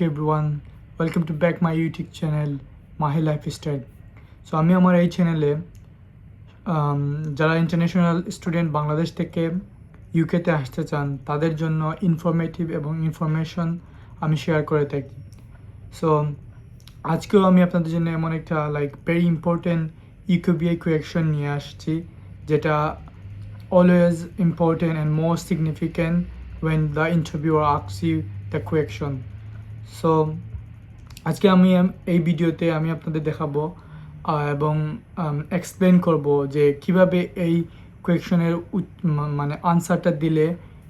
you everyone. Welcome to back my YouTube channel Mahi Lifestyle. So আমি আমার এই চ্যানেলে যারা ইন্টারন্যাশনাল স্টুডেন্ট বাংলাদেশ থেকে ইউকেতে আসতে চান তাদের জন্য ইনফরমেটিভ এবং ইনফরমেশন আমি শেয়ার করে থাকি। সো আজকেও আমি আপনাদের জন্য এমন একটা ভেরি ইম্পর্টেন্ট ইউকেবিআই কোয়েকশন নিয়ে আসছি, যেটা always important and more significant when the interviewer asks you the question. So আজকে আমি এই ভিডিওতে আমি আপনাদের দেখাবো এবং এক্সপ্লেন করব যে কিভাবে এই কোয়েকশনের মানে আনসারটা দিলে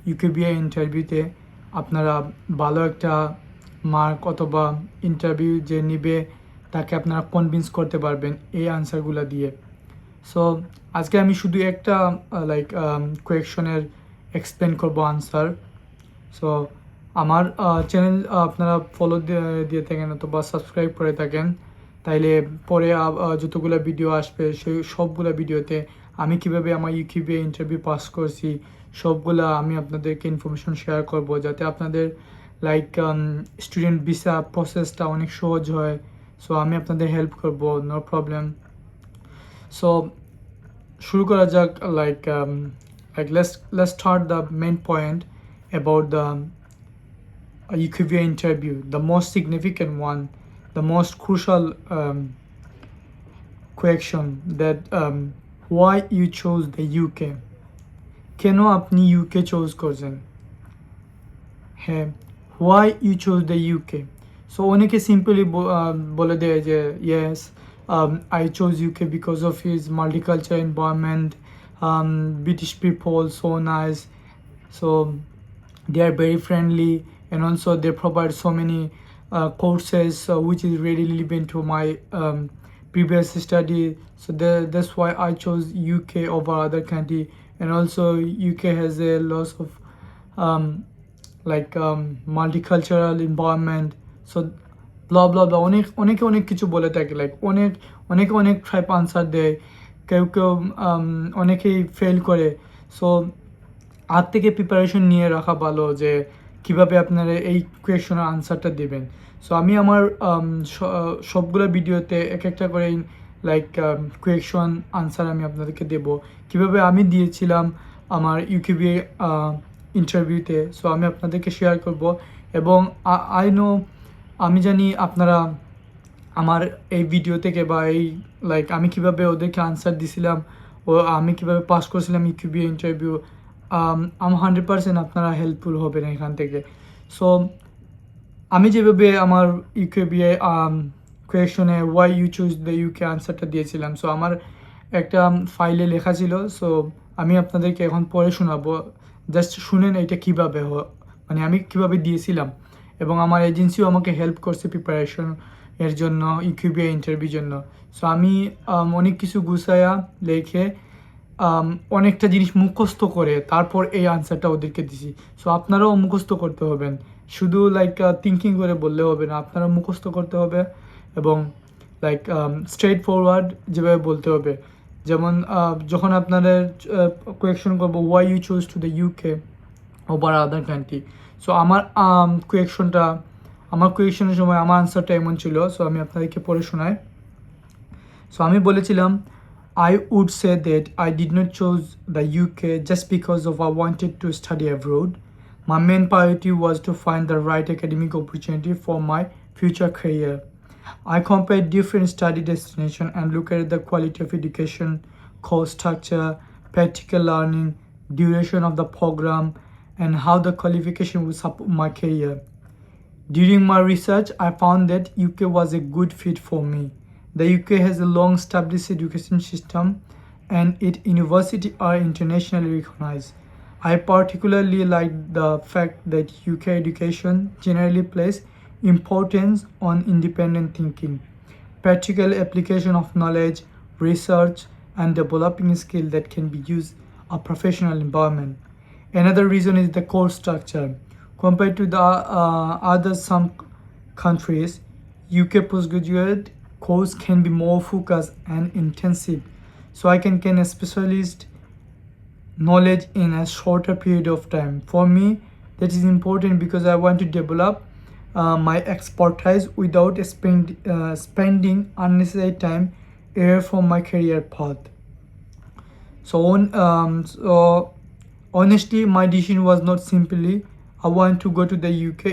ইউকেবিআই ইন্টারভিউতে আপনারা ভালো একটা মার্ক অথবা ইন্টারভিউ যে নিবে তাকে আপনারা কনভিন্স করতে পারবেন এই আনসারগুলো দিয়ে। সো আজকে আমি শুধু একটা কোয়েকশনের এক্সপ্লেন করব আনসার। সো আমার চ্যানেল আপনারা ফলো দিয়ে থাকেন অথবা সাবস্ক্রাইব করে থাকেন, তাইলে পরে যতগুলো ভিডিও আসবে সেই সবগুলো ভিডিওতে আমি কিভাবে আমার ইউকেবিআই ইন্টারভিউ পাস করছি সবগুলা আমি আপনাদেরকে ইনফরমেশন শেয়ার করব, যাতে আপনাদের স্টুডেন্ট ভিসা প্রসেসটা অনেক সহজ হয়। সো আমি আপনাদের হেল্প করব, নো প্রবলেম। সো শুরু করা যাক। let's start the main point about the UKVA interview, the most significant one, the most crucial question that why you chose the UK. কেন আপনি ইউকে চুজ করছেন? হ্যাঁ, why you chose the UK. So অনেকে simply বলে দেয় যে yes, I chose UK because of his multicultural environment, British people so nice, so they are very friendly, and also they provide so many courses which is really relevant to my previous study. So that's why I chose UK over other country, and also UK has a lot of multicultural environment. So blah blah blah অনেকে অনেক কিছু বলে থাকে, অনেক type answer দেয়, কেউ অনেকেই fail করে। সো আগ থেকে প্রিপারেশন নিয়ে রাখা ভালো যে কিভাবে আপনারা এই কোয়েশনের আনসারটা দেবেন। সো আমি আমার সবগুলো ভিডিওতে এক একটা করে কোয়েশন আনসার আমি আপনাদেরকে দেব, কিভাবে আমি দিয়েছিলাম আমার ইউকেবিআই ইন্টারভিউতে। সো আমি আপনাদেরকে শেয়ার করব, এবং আমি জানি আপনারা আমার এই ভিডিও থেকে বা এই আমি কিভাবে ওদেরকে আনসার দিছিলাম ও আমি কিভাবে পাস করছিলাম ইউকেবিআই ইন্টারভিউ, আমি 100% আপনারা হেল্পফুল হবেন এখান থেকে। সো আমি যেভাবে আমার ইউকেবিআই কোয়েশনে why you choose the UK আনসারটা দিয়েছিলাম, সো আমার একটা ফাইলে লেখা ছিল। সো আমি আপনাদেরকে এখন পড়ে শোনাবো, জাস্ট শুনেন এটা কীভাবে মানে আমি কিভাবে দিয়েছিলাম, এবং আমার এজেন্সিও আমাকে হেল্প করছে প্রিপারেশন এর জন্য, ইউকেবিআই ইন্টারভিউর জন্য। সো আমি অনেক কিছু গুছায়া লিখে অনেকটা জিনিস মুখস্থ করে তারপর এই আনসারটা ওদেরকে দিছি। সো আপনারাও মুখস্থ করতে হবেন, শুধু থিঙ্কিং করে বললে হবে না, আপনারা মুখস্থ করতে হবে এবং স্ট্রেট ফরওয়ার্ড যেভাবে বলতে হবে। যেমন যখন আপনাদের কোয়েকশন করবো why you choose to the UK over other country, so আমার কোয়েকশনের সময় আমার আনসারটা এমন ছিল। সো আমি আপনাদেরকে পড়ে শোনাই। সো আমি বলেছিলাম, I would say that I did not choose the UK just because of I wanted to study abroad. My main priority was to find the right academic opportunity for my future career. I compared different study destinations and looked at the quality of education, course structure, practical learning, duration of the program, and how the qualification would support my career. During my research, I found that UK was a good fit for me. The UK has a long-established education system and its universities are internationally recognized. I particularly like the fact that UK education generally places importance on independent thinking, practical application of knowledge, research, and developing skills that can be used in a professional environment. Another reason is the course structure. Compared to the some countries, UK postgraduate course can be more focused and intensive, so I can gain a specialist knowledge in a shorter period of time. For me, that is important because I want to develop my expertise without spending unnecessary time away from my career path. So honestly, my decision was not simply I want to go to the UK.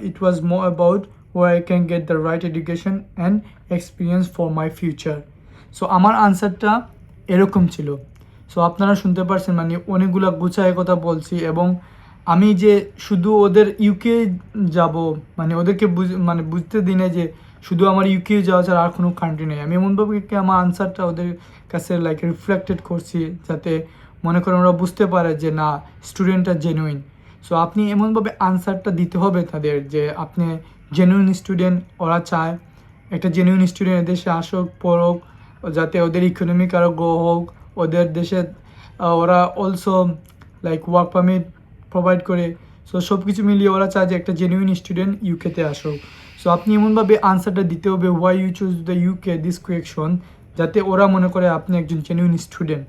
It was more about where I can get the right education and experience for my future. So আমার আনসারটা এরকম ছিল। So আপনারা শুনতে পারছেন, মানে অনেকগুলো গুছায় কথা বলছি, এবং আমি যে শুধু ওদের ইউকে যাব, মানে ওদেরকে মানে বুঝতে দিই না যে শুধু আমার ইউকে যাওয়া ছাড়া আর কোনো কান্ট্রি নেই। আমি এমনভাবে আমার আনসারটা ওদের কাছে লাইক রিফ্লেক্টেড করছি যাতে মনে করেন ওরা বুঝতে পারে যে না, স্টুডেন্টটা জেনুইন। সো আপনি এমনভাবে আনসারটা দিতে হবে তাদের যে আপনি জেনুইন স্টুডেন্ট, ওরা চায় একটা জেনুইন স্টুডেন্ট দেশে আসুক, পড়ুক, যাতে ওদের ইকোনমিক আরও গ্রো হোক, ওদের দেশে ওরা also like work permit provide করে। সো সব কিছু মিলিয়ে ওরা চায় যে একটা জেনুইন স্টুডেন্ট ইউকেতে আসুক। সো আপনি এমনভাবে আনসারটা দিতে হবে why you choose the UK this question, যাতে ওরা মনে করে আপনি একজন জেনুইন স্টুডেন্ট।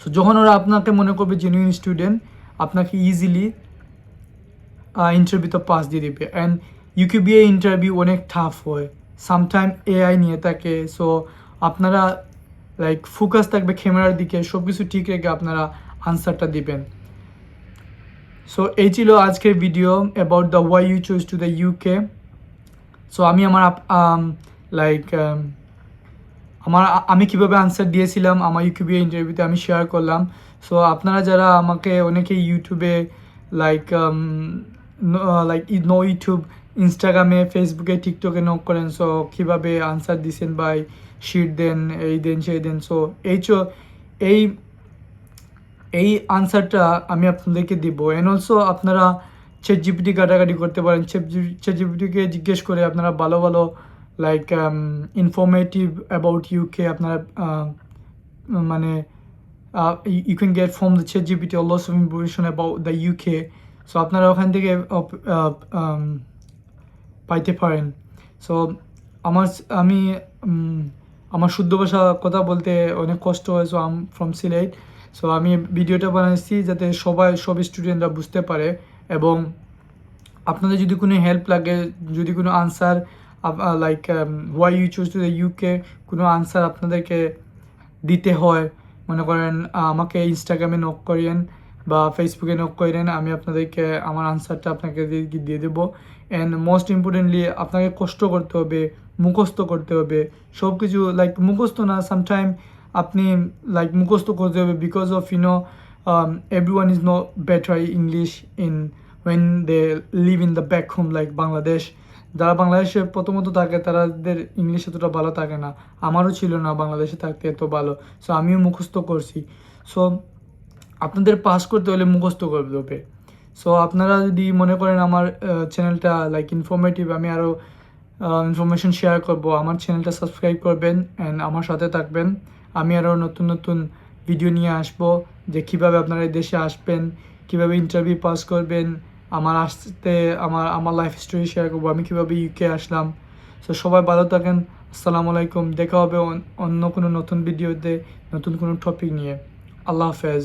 সো যখন ওরা আপনাকে মনে করবে জেনুইন স্টুডেন্ট, আপনাকে ইজিলি ইন্টারভিউতে পাস দিয়ে দিবে। অ্যান্ড ইউকেবিএ ইন্টারভিউ অনেক টাফ হয়, সামটাইম এআই নিয়ে থাকে। সো আপনারা লাইক ফোকাস থাকবে ক্যামেরার দিকে, সব কিছু ঠিক রেখে আপনারা আনসারটা দিবেন। সো এই ছিল আজকের video about the why you choose to the UK. So আমি আমি কীভাবে আনসার দিয়েছিলাম আমার ইউকিউবে ইন্টারভিউতে আমি শেয়ার করলাম। সো আপনারা যারা আমাকে অনেকেই ইউটিউবে লাইক নো ইউটিউব, ইনস্টাগ্রামে, ফেসবুকে, টিকটকে নক করেন, সো কীভাবে আনসার দিছেন ভাই, শিট দেন, এই দেন সেই দেন। সো এই আনসারটা আমি আপনাদেরকে দিব। অ্যান্ড অলসো আপনারা ChatGPT ঘাটাঘাটি করতে পারেন। ChatGPTকে জিজ্ঞেস করে আপনারা ভালো ভালো লাইক ইনফরমেটিভ অ্যাবাউট ইউকে আপনারা মানে you can get from the ChatGPT a lot of information about the UK. So আপনারা ওখান থেকে পাইতে পারেন। সো আমার শুদ্ধ ভাষা কথা বলতে অনেক কষ্ট হয়। So am from Sylhet. So আমি ভিডিওটা বানাইছি যাতে সব স্টুডেন্টরা বুঝতে পারে, এবং আপনাদের যদি কোনো হেল্প লাগে, যদি কোনো answer like why you choose to the UK কোনো আনসার আপনাদেরকে দিতে হয়, মনে করেন আমাকে ইনস্টাগ্রামে নক করেন বা ফেসবুকে নক করেন, আমি আপনাদেরকে আমার আনসারটা আপনাকে দিয়ে দেবো। অ্যান্ড মোস্ট ইম্পর্টেন্টলি আপনাকে কষ্ট করতে হবে, মুখস্থ করতে হবে সব কিছু। লাইক মুখস্থ না, সামটাইম আপনি লাইক মুখস্থ করতে হবে, because of everyone is not better English when they live in the back home like Bangladesh. যারা বাংলাদেশে প্রথমত থাকে তাদের ইংলিশ এতটা ভালো থাকে না, আমারও ছিল না বাংলাদেশে থাকতে এত ভালো। সো আমিও মুখস্থ করছি। সো আপনাদের পাস করতে হলে মুখস্থ করতে হবে। সো আপনারা যদি মনে করেন আমার চ্যানেলটা লাইক ইনফরমেটিভ, আমি আরও ইনফরমেশন শেয়ার করব, আমার চ্যানেলটা সাবস্ক্রাইব করবেন অ্যান্ড আমার সাথে থাকবেন। আমি আরও নতুন নতুন ভিডিও নিয়ে আসবো যে কীভাবে আপনারা এই দেশে আসবেন, কীভাবে ইন্টারভিউ পাস করবেন, আমার লাইফ স্টোরি শেয়ার করবো, আমি কীভাবে ইউকে আসলাম। সো সবাই ভালো থাকেন। আসসালামু আলাইকুম। দেখা হবে অন্য কোনো নতুন ভিডিওতে নতুন কোনো টপিক নিয়ে। আল্লাহ হাফেজ।